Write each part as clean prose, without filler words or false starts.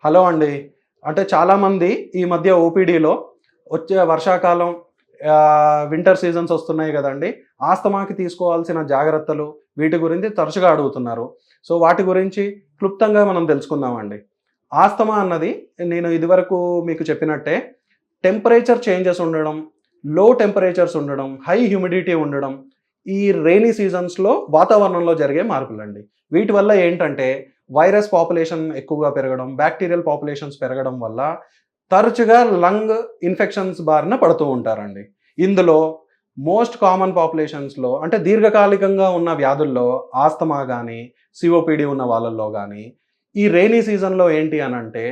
Hello అండి. అంటే చాలామంది ఈ మధ్య ఓపీడీలో వచ్చే వర్షాకాలం వింటర్ సీజన్స్ వస్తున్నాయి గదండీ! ఆస్తమాకి తీసుకోవాల్సిన జాగ్రత్తలు వీటి గురించి తరచుగా అడుగుతున్నారు. సో, వాటి గురించి క్లుప్తంగా మనం తెలుసుకుందామండి. ఆస్తమా అన్నది నేను ఇదివరకు మీకు చెప్పినట్టే టెంపరేచర్ చేంజెస్ ఉండడం, లో టెంపరేచర్స్ ఉండడం, హై హ్యూమిడిటీ ఉండడం, ఈ రెయినీ సీజన్స్‌లో వాతావరణంలో జరిగే మార్పులండి. వీటి వల్ల ఏంటంటే వైరస్ పాపులేషన్ ఎక్కువగా పెరగడం, బ్యాక్టీరియల్ పాపులేషన్స్ పెరగడం వల్ల తరచుగా లంగ్ ఇన్ఫెక్షన్స్ బారిన పడుతూ ఉంటారండి. ఇందులో మోస్ట్ కామన్ పాపులేషన్స్‌లో అంటే దీర్ఘకాలికంగా ఉన్న వ్యాధుల్లో ఆస్తమా గానీ, సీఓపీడీ ఉన్న వాళ్ళల్లో గానీ, ఈ రెయినీ సీజన్‌లో ఏంటి అనంటే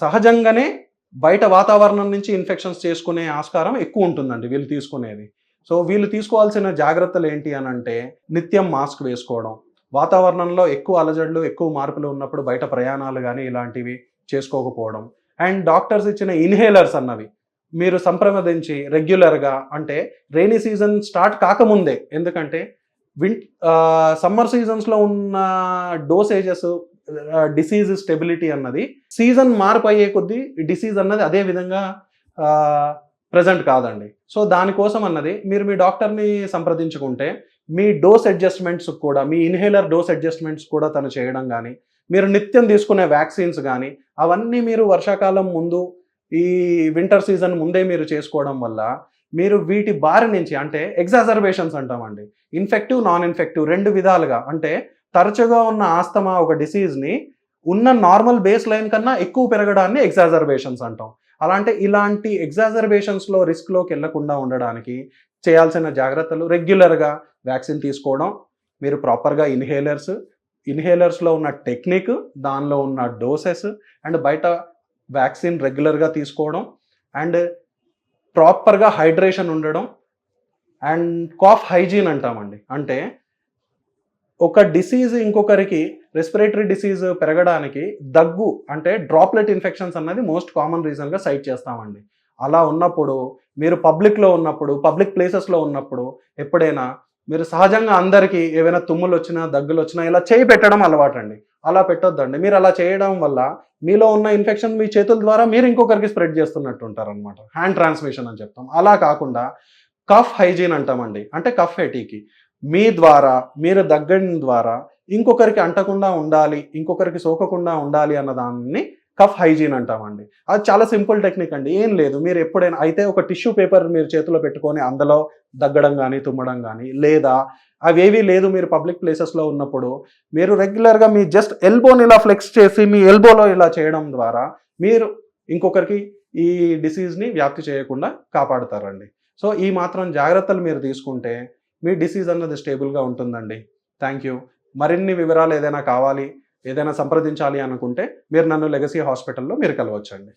సహజంగానే బయట వాతావరణం నుంచి ఇన్ఫెక్షన్స్ చేసుకునే ఆస్కారం ఎక్కువుంటుందండి వీళ్ళు తీసుకునేది. సో, వీళ్ళు తీసుకోవాల్సిన జాగ్రత్తలేంటి అనంటే నిత్యం మాస్క్ వేసుకోవడం, వాతావరణంలో ఎక్కువ అలజడులు, ఎక్కువ మార్పులు ఉన్నప్పుడు బయట ప్రయాణాలు గానీ ఇలాంటివి చేసుకోకపోవడం. అండ్ డాక్టర్స్ ఇచ్చిన ఇన్‌హేలర్స్ అన్నవి మీరు సంప్రదించి రెగ్యులర్‌గా అంటే రెయినీ సీజన్ స్టార్ట్ కాకముందే ఎందుకంటే సమ్మర్ సీజన్స్‌లో ఉన్న డోసేజెస్ డిసీజ్ స్టెబిలిటీ అన్నది సీజన్ మార్పు అయ్యే కొద్దీ డిసీజ్ అన్నది అదే విధంగా ప్రెజెంట్ కాదండి. సో, దానికోసం అన్నది మీరు మీ డాక్టర్‌ని సంప్రదించుకుంటే మీ డోస్ అడ్జస్ట్‌మెంట్స్ కూడా మీ ఇన్‌హేలర్ డోస్ అడ్జస్ట్‌మెంట్స్ కూడా తను చేయడం గానీ, మీరు నిత్యం తీసుకునే వ్యాక్సిన్స్ గానీ, అవన్నీ మీరు వర్షాకాలం ముందు ఈ వింటర్ సీజన్ ముందే మీరు చేసుకోవడం వల్ల మీరు వీటి బారి నుంచి అంటే ఎగ్జాజర్బేషన్స్ అంటామండి. ఇన్ఫెక్టివ్, నాన్ ఇన్ఫెక్టివ్ 2 విధాలుగా అంటే తరచుగా ఉన్న ఆస్తమా ఒక డిసీజ్‌ని ఉన్న నార్మల్ బేస్ లైన్ కన్నా ఎక్కువ పెరగడాన్ని ఎగ్జాజర్బేషన్స్ అంటాం. ఇలాంటి ఎగ్జాజర్బేషన్స్‌లో రిస్క్‌లోకెళ్ళకుండా ఉండడానికి చేయాల్సిన జాగ్రత్తలు రెగ్యులర్‌గా వ్యాక్సిన్ తీసుకోవడం, మీరు ప్రాపర్‌గా ఇన్‌హేలర్స్‌లో ఉన్న టెక్నిక్, దానిలో ఉన్న డోసెస్ అండ్ బయట వ్యాక్సిన్ రెగ్యులర్‌గా తీసుకోవడం అండ్ ప్రాపర్‌గా హైడ్రేషన్ ఉండడం అండ్ కాఫ్ హైజీన్ అంటామండి. అంటే ఒక డిసీజ్ ఇంకొకరికి రెస్పిరేటరీ డిసీజ్ పెరగడానికి దగ్గు అంటే డ్రాప్లెట్ ఇన్ఫెక్షన్స్ అన్నది మోస్ట్ కామన్ రీజన్‌గా సైట్ చేస్తామండి. అలా ఉన్నప్పుడు మీరు పబ్లిక్‌లో ఉన్నప్పుడు, పబ్లిక్ ప్లేసెస్‌లో ఉన్నప్పుడు ఎప్పుడైనా మీరు సహజంగా అందరికీ ఏవైనా తుమ్ములొచ్చినా, దగ్గులొచ్చినా ఇలా చేయి పెట్టడం అలవాటండి. అలా పెట్టొద్దండి. మీరు అలా చేయడం వల్ల మీలో ఉన్న ఇన్ఫెక్షన్ మీ చేతుల ద్వారా మీరు ఇంకొకరికి స్ప్రెడ్ చేస్తున్నట్టు ఉంటారనమాట. హ్యాండ్ ట్రాన్స్‌మిషన్ అని చెప్తాం. అలా కాకుండా కఫ్ హైజీన్ అంటామండి. అంటే కఫ్ ఎటీకి. మీ ద్వారా, మీరు దగ్గడం ద్వారా ఇంకొకరికి అంటకుండా ఉండాలి, ఇంకొకరికి సోకకుండా ఉండాలి అన్న దాన్ని కఫ్ హైజీన్ అంటామండి. అది చాలా సింపుల్ టెక్నిక్ అండి. ఏం లేదు మీరు ఎప్పుడైనా అయితే ఒక టిష్యూ పేపర్ మీరు చేతిలో పెట్టుకొని అందులో దగ్గడం గానీ, తుమ్మడం గానీ లేదా అవేవీ లేదు మీరు పబ్లిక్ ప్లేసెస్‌లో ఉన్నప్పుడు మీరు రెగ్యులర్‌గా మీ జస్ట్ ఎల్బోని ఇలా ఫ్లెక్స్ చేసి మీ ఎల్బోలో ఇలా చేయడం ద్వారా మీరు ఇంకొకరికి ఈ డిసీజ్‌ని వ్యాప్తి చేయకుండా కాపాడుతారండి. సో, ఈ మాత్రం జాగ్రత్తలు మీరు తీసుకుంటే మీ డిసీజ్ అన్నది స్టేబుల్‌గా ఉంటుందండి. Thank you. మరిన్ని వివరాలు ఏదైనా కావాలి, ఏదైనా సంప్రదించాలి అనుకుంటే మీరు నన్ను లెగసీ హాస్పిటల్‌లో మీరు కలవచ్చండి.